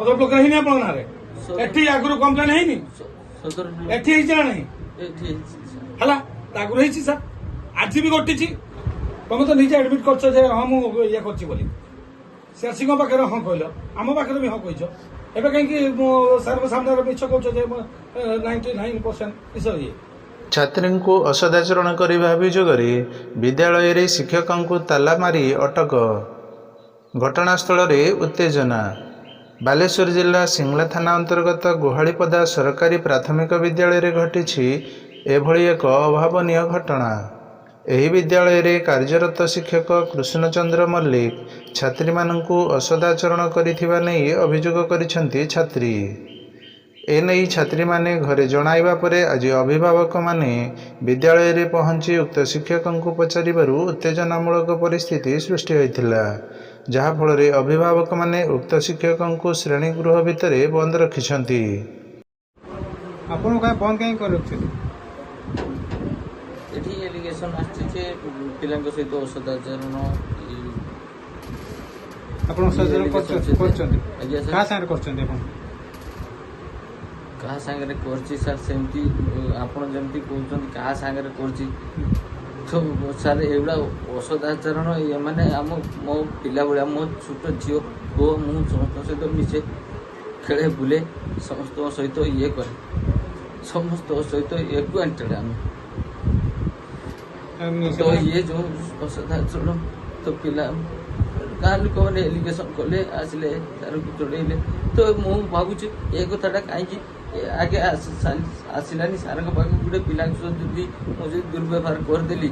सदर ब्लॉक रे आपण ना रे एठी आगुरु कंप्लेन हेनी सदर एठी हेछि ना नहीं हला आगुरु हेछि सर आज भी गोटिछि तुम तो निजे एडमिट करछ जे हां मु ये करछि बोली सीआरसी को पाखे हाँ कहल आम पाखे भी हाँ कह एवं कहीं सर सामने मिछ कौच 99% ये छात्री को असदाचरण करने अभियोग विद्यालय रे शिक्षकों को ताला मारी अटक घटनास्थल उत्तेजना बालेश्वर जिला सिंगला थाना अंतर्गत गुहाड़ीपदा सरकारी प्राथमिक विद्यालय रे घटी एभली एक अभावनीय घटना। एही विद्यालय रे कार्यरत शिक्षक कृष्णचंद्र मल्लिक छात्री माननकु असदाचरण करिथिबा नै अभियोग करिसेंती छात्री। एनै छात्री माने घरे जणाइबा परे आज अभिभावक माने विद्यालय रे पहुंची उक्त शिक्षकंकु पचारिबारु उत्तेजनामूलक परिस्थिति सृष्टि होइथिला, जहा फल रे अभिभावक माने उक्त शिक्षकंकु श्रेणी गृह भितरे बंद रखिसंती। आपण का बंद काई कर रखछथि एठी एलिगेशन आछि जे पिलांक सहित असदाचरण आपण असदाचरण करछथि आज्ञा सर का सार करछथि आपण कहा सांगरे करछि सर सेमती आपण जेमती कहउछन कहा सांगरे करछि तो सर एवडा असदाचरण ये माने हम मो पिला बळा मो छोट झियो को मु समस्त सहित मिसे खेले बुले समस्त सहित ये करे समस्त सहित एक्वांटेड हम तो ये जो असदाचरण तो पिला गाँ लोक मैंने एलिगेशन कले आसिले तार जोड़े तो मु भावुची ये कथाटा कहीं आगे आसलानी सार पाक गोटे पिला मुझे दुर्व्यवहार करदेली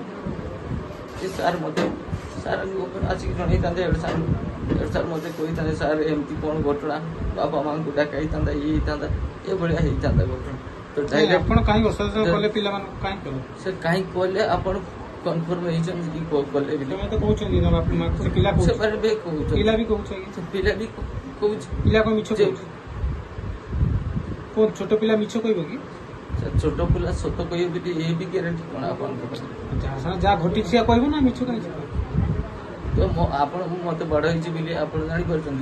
सार मत सार आसिक जन सार सार मत कही सार एमती कौन घटना बापा माँ को डाक ये ये भाया घटना तो से कहीं कले आप कन्फर्म कले पिला भी कौन छोट पिला मिछ कहबो कि छोट पिला सत कहबो ये भी गारंटी कोन आपन जा घटी छिया कहबो ना मिछ काई तो आपन मते बड़ होई बिली आपन जानि परछन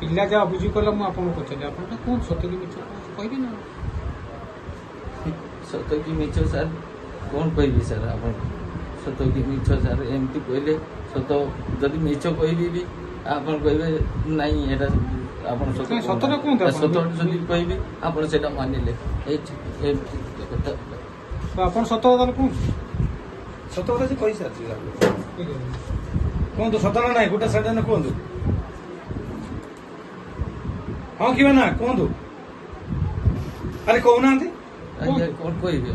पिला जा अभियोग कला मु आपन पछले आपन कौन सत कि मिछ कहबे ना सत कि मिछ सर कौन कहबी सर आपन सत कि मिछ सर एमती कहले सत जदि मिछ कहबी भी आपन कहबे नहीं एटा आपन सतटा कोन सत जदि कहबी आपन सेटा मानिले ए कथा तो आपन सतटा कोन सतटा जे कहि साथी कोन तो सतटा नाही गोटा साइड न कोन हां कि ना कोन दो अरे कोन आंती कौन कहबी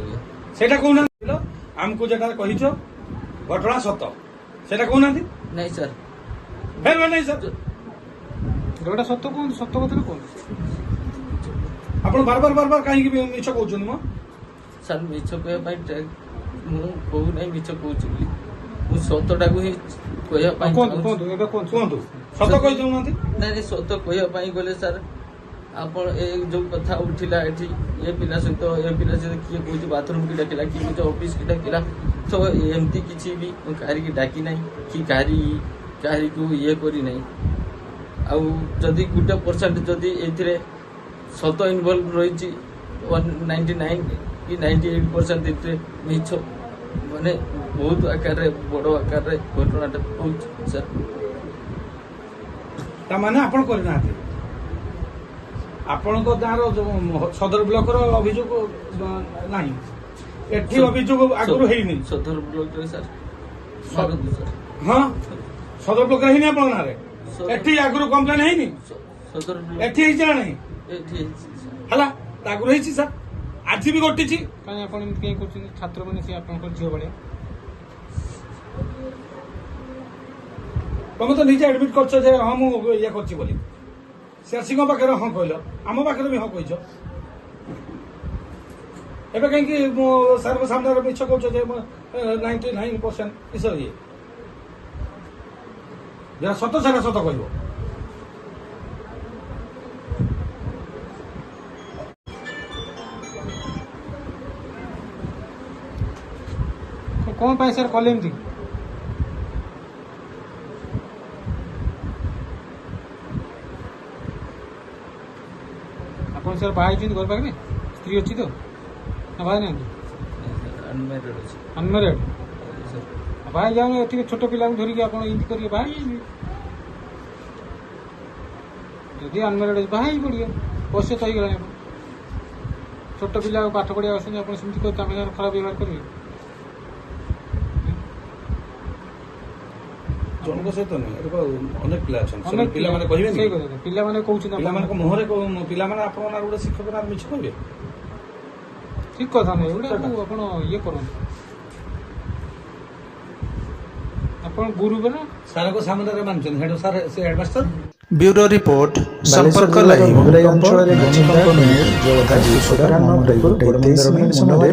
सेटा कोन हमको जेटा कहिछो घटना सत सेटा कोन आंती नहीं सर फेर नहीं सर जोटा सत कौन सत कथा कौन आपण बार बार कहीं मिछ कहउछन म सर मिछ कहे भाई मु कहू नहीं मिछ कहूछ बोली मु सतटा को ही कहे पाई कोन सत कहि दउ नांती नहीं सत कहे पाई गले सर आप जो कथा उठिला एठी ये पिला सहित किए कहूँ बाथरूम की डाकिला कि निज ऑफिस की डाकिला तो एमती किसी भी कहारी की डाकी नहीं कि कहारी को ये करी नहीं आउ जदि गोटे परसेंट जदि ए सत इनवल्व रही 99 कि 98% मिछ माने बहुत आकार बड़ आकार घटनाटा हो सर माने आपण करना आपण को दार सदर ब्लॉक रो अभियोग नाही एठी अभियोग आगुर हेई नहीं सदर ब्लॉक रे सर हां सदर ब्लॉक रे हेई नहीं आपण ना रे एठी आगुर कंप्लेन हेई नहीं सदर ब्लॉक एठी हेई जणा नहीं एठी हला आगुर हेई सर आज भी गोटी छी काहे आपण के करछन छात्र माने से आपण को जियो बळे तुम तो निजे एडमिट करछ जे हां मु ये करछि बोली सीआरसी को पाखे हाँ कहल आम पाखे भी हाँ कह एवं कहीं सर सामने मिछ कौच 99% ये जरा सत सारा सत कह कौन पाए सर कले एमती ସାର୍ ବାହା ହେଇଛନ୍ତି ଘର ପାଖରେ ସ୍ତ୍ରୀ ଅଛି ତ ନା ବାହା ନାହାନ୍ତି ଅନମ୍ୟାରେଡ୍ ଅଛି ଅନମ୍ୟାରେଡ୍ ସାର୍। ବାହା ହେଇଯାଉନି ଏତିକି ଛୋଟ ପିଲାକୁ ଧରିକି ଆପଣ ଏମିତି କରିକି ବାହା ହେଇଯିବେ ଯଦି ଅନମ୍ୟାରେଡ୍ ବାହା ହେଇ ପଡ଼ିବେ ବୟସ ତ ହେଇଗଲାଣି ଆପଣ ଛୋଟ ପିଲା ପାଠ ପଢ଼ିବାକୁ ଆସୁଛନ୍ତି ଆପଣ ସେମିତି କରି ତାଙ୍କ ସାଙ୍ଗରେ ଖରାପ ବ୍ୟବହାର କରିବେ ଜଣଙ୍କ ସହିତ ନୁହେଁ ଏଠି ଅନେକ ପିଲା ଅଛନ୍ତି ଅନେକ ସେମାନେ ପିଲାମାନେ କହିବେନି ସେଇ କଥା ପିଲାମାନେ କହୁଛନ୍ତି ଆପଣ ପିଲାମାନଙ୍କ ମୁହଁରେ ପିଲାମାନେ ଆପଣଙ୍କ ନାଁ ଗୋଟେ ଶିକ୍ଷକ ନାଁ ମିଛ କହିବେ ଠିକ କଥା ନୁହେଁ ଏଗୁଡ଼ାକୁ ଆପଣ ଇଏ କରନ୍ତୁ ଆପଣ ଗୁରୁବେ ନା ସାରଙ୍କ ସାମ୍ନାରେ ମାନୁଛନ୍ତି ହେଡ୍ ସାର୍ ସେ ହେଡମାଷ୍ଟର ବ୍ୟୁରୋ ରିପୋର୍ଟ ବାଲେଶ୍ୱର ସମ୍ପର୍କ ଜିଲ୍ଲାର ଲାଇଭ୍ ମୋଗରାଇ ଅଞ୍ଚଳରେ ଘଟିଥିବା ଜଳଧାର କୁଶରା ନାମକ ଗୋଟାଏ 23 ମିନିଟ୍ ସମୟରେ